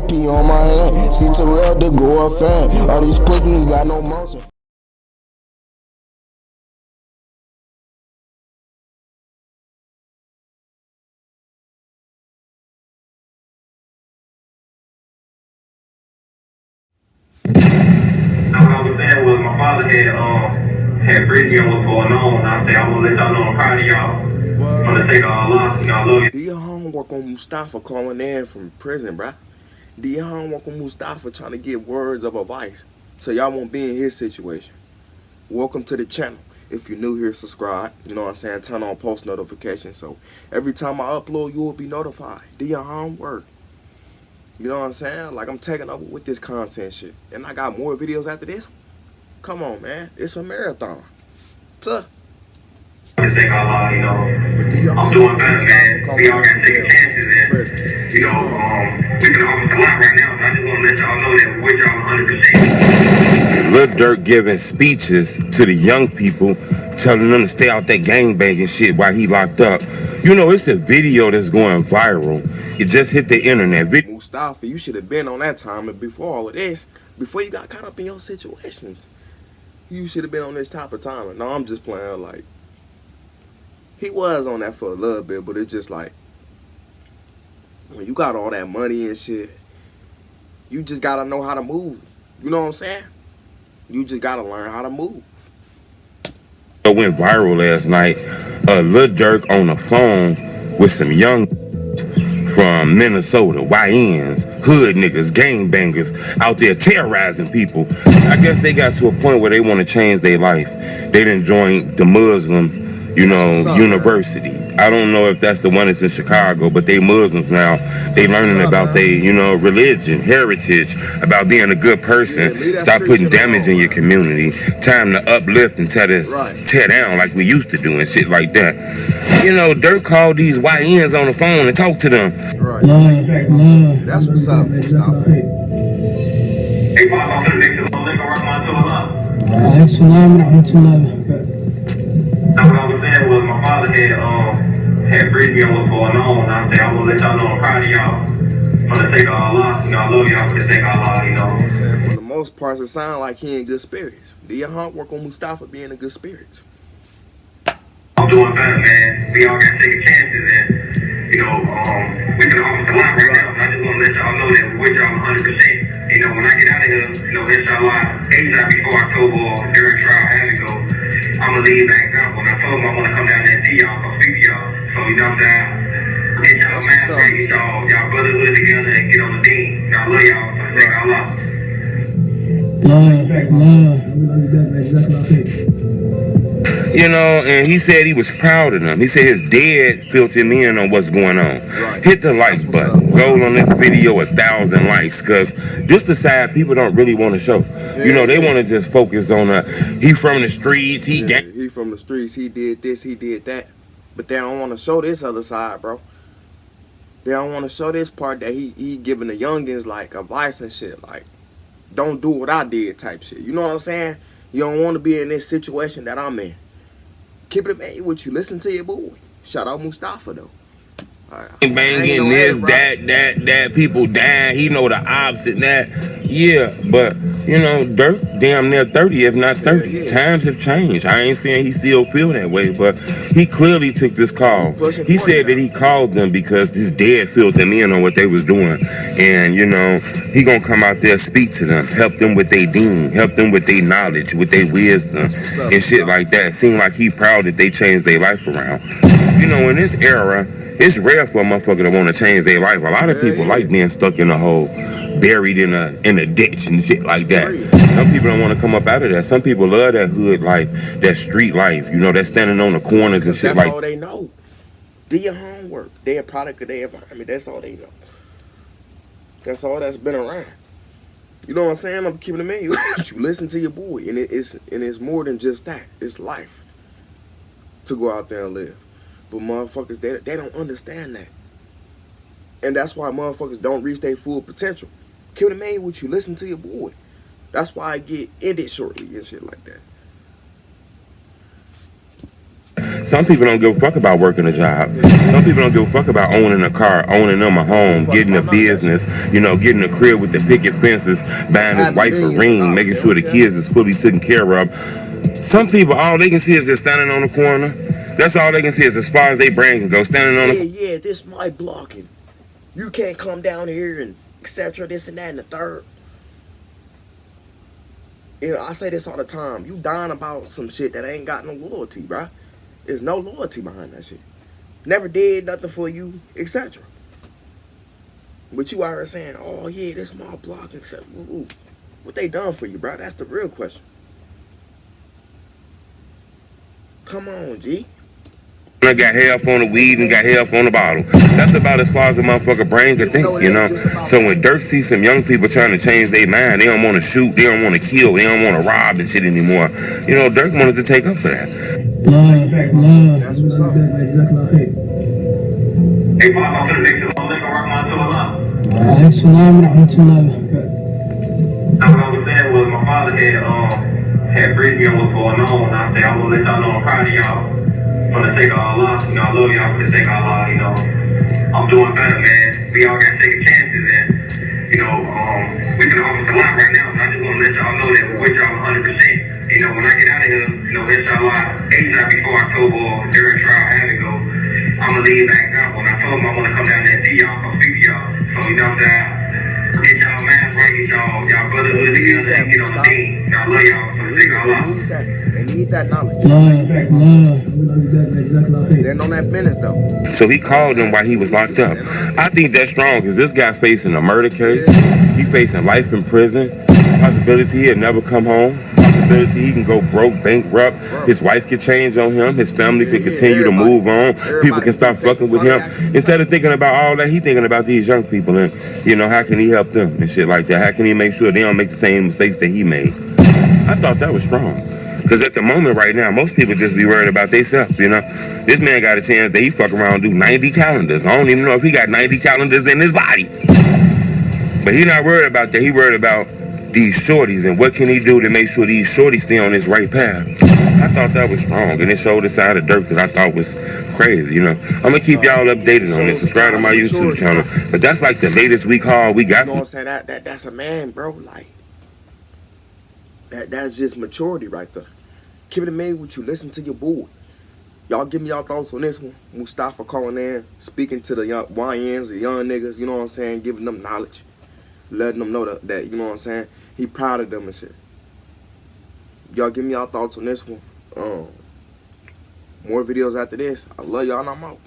pee on my hand. See Terrell, the go fan. All these pussies got no motion. Now what I was saying was my father had briefed on what's going on. I said I'm gonna let y'all know I'm proud of y'all. I'm gonna take all off. You know I love you. Do your homework on Mustafa calling in from prison, bruh. Do your homework on Mustafa trying to get words of advice so y'all won't be in his situation. Welcome to the channel. If you're new here, subscribe. You know what I'm saying? Turn on post notifications so every time I upload, you will be notified. Do your homework. You know what I'm saying? Like, I'm taking over with this content shit. And I got more videos after this. Come on, man. It's a marathon. Tough. I'm doing better, man. We all gotta take chances and, we can offer a lot right now. So I just wanna let y'all know that we're with y'all 100%. Lil Durk giving speeches to the young people, telling them to stay out that gangbanging shit while he locked up. You know, it's a video that's going viral. It just hit the internet. Mustafa, you should have been on that time before all of this, before you got caught up in your situations. You should have been on this type of time. No, I'm just playing. Like, he was on that for a little bit, but it's just like, when you got all that money and shit, you just gotta know how to move. You know what I'm saying? You just gotta learn how to move. It went viral last night. Lil Durk on the phone with some young from Minnesota, YNs, hood niggas, gangbangers out there terrorizing people. I guess they got to a point where they want to change their life. They done joined the Muslim, university. I don't know if that's the one that's in Chicago, but they Muslims now. They learning about their, religion, heritage, about being a good person. Stop putting damage in your community. Time to uplift and tear down like we used to do and shit like that. Durk called these YNs on the phone and talked to them. Right. That's what's up. Hey, Bob, I'm gonna make the little liquor run my soul up. Now what I was saying was my father had briefed me on what's going on. I said I'm gonna let y'all know I'm proud of y'all. I'm gonna take all off. I love y'all. I'm gonna take all off. For the most part, it sounds like he in good spirits. Do your homework on Mustafa being in good spirits. I'm doing better, man. We all gotta take chances and, we can offer a lot right now. So I just wanna let y'all know that we're with y'all 100%. When I get out of here, inshallah, anytime before October or during trial, I have to go. I'm gonna leave back up. When I told him I wanna come down there and see y'all, come speak to y'all. So you know what I'm saying? Get y'all man, get y'all brotherhood together and get on the team. I love y'all. So take all off. And he said he was proud of them. He said his dad filled him in on what's going on. Hit the like button. Go on this video 1,000 likes, because this the side people don't really want to show. They want to just focus on he from the streets. He from the streets. He did this. He did that. But they don't want to show this other side, bro. They don't want to show this part that he giving the youngins like advice and shit. Like, don't do what I did type shit. You know what I'm saying? You don't want to be in this situation that I'm in. Keep it made with you. Listen to your boy. Shout out Mustafa though. Banging this, that, people dying. He know the opposite that. Yeah, but Durk damn near 30, if not 30. Yeah. Times have changed. I ain't saying he still feel that way, but he clearly took this call. He said that he called them because his dad filled them in on what they was doing. And he gonna come out there, speak to them, help them with their deen, help them with their knowledge, with their wisdom and shit like that. Seem like he proud that they changed their life around. In this era, it's rare for a motherfucker to want to change their life. A lot of people like being stuck in a hole, buried in a ditch and shit like that. Some people don't want to come up out of that. Some people love that hood life, that street life, that standing on the corners and shit like that. That's all they know. Do your homework. They're a product of their environment. That's all they know. That's all that's been around. You know what I'm saying? I'm keeping it in. You listen to your boy. And it's more than just that. It's life to go out there and live. But motherfuckers, they don't understand that. And that's why motherfuckers don't reach their full potential. Keep it made with you. Listen to your boy. That's why I get ended shortly and shit like that. Some people don't give a fuck about working a job. Some people don't give a fuck about owning a car, owning them a home, getting a business, getting a crib with the picket fences, buying his wife a ring, making sure the kids is fully taken care of. Some people, all they can see is just standing on the corner. That's all they can see is as far as they brain can go, standing on the corner. Yeah, this my blocking. You can't come down here and etc. This and that and the third. Yeah, I say this all the time. You dying about some shit that ain't got no loyalty, bruh. There's no loyalty behind that shit. Never did nothing for you, etc. But you out here saying, oh yeah, this my block, etc. What they done for you, bruh? That's the real question. Come on, G. I got half on the weed and got half on the bottle. That's about as far as a motherfucker brain can think, So when Durk sees some young people trying to change their mind, they don't want to shoot, they don't want to kill, they don't want to rob and shit anymore. Durk wanted to take up for that. That's what's up. Hey, Bob, I'm gonna make the whole thing work on to a lot. Assalamu rahmatullah. What I was saying was my father had briefed me on what's going on, and I said I want to let y'all know I'm proud of y'all. For the sake of Allah, I love y'all for the sake of Allah, I'm doing better, man. We all got second chances, and, we can offer a lot right now, so I just want to let y'all know that we're with y'all 100%. When I get out of here, inshallah, ASAP before October or during trial, I have to go. I'm going to leave back out. When I told them I want to come down there and see y'all, come speak to y'all. So, get y'all math right, get y'all brotherhood together, and get on the team. I love y'all for the sake of Allah. They need that knowledge. They're on that business though. So he called him while he was locked up. I think that's strong because this guy facing a murder case. He facing life in prison. Possibility he'll never come home. Possibility he can go broke, bankrupt. His wife could change on him. His family could continue to move on. People can start fucking with him. Instead of thinking about all that, he thinking about these young people and how can he help them and shit like that. How can he make sure they don't make the same mistakes that he made? I thought that was strong. Because at the moment right now, most people just be worried about themselves, This man got a chance that he fuck around and do 90 calendars. I don't even know if he got 90 calendars in his body. But he not worried about that. He worried about these shorties and what can he do to make sure these shorties stay on this right path. I thought that was strong. And it showed the side of Durk that I thought was crazy, I'm going to keep y'all updated on this. Subscribe to my YouTube channel. But that's like the latest we got. You know what I'm saying? That's a man, bro. Like, that's just maturity right there. Keep it in mind with you. Listen to your boy. Y'all give me y'all thoughts on this one. Mustafa calling in, speaking to the young YNs, the young niggas, you know what I'm saying, giving them knowledge. Letting them know that, you know what I'm saying, he proud of them and shit. Y'all give me y'all thoughts on this one. More videos after this. I love y'all and I'm out.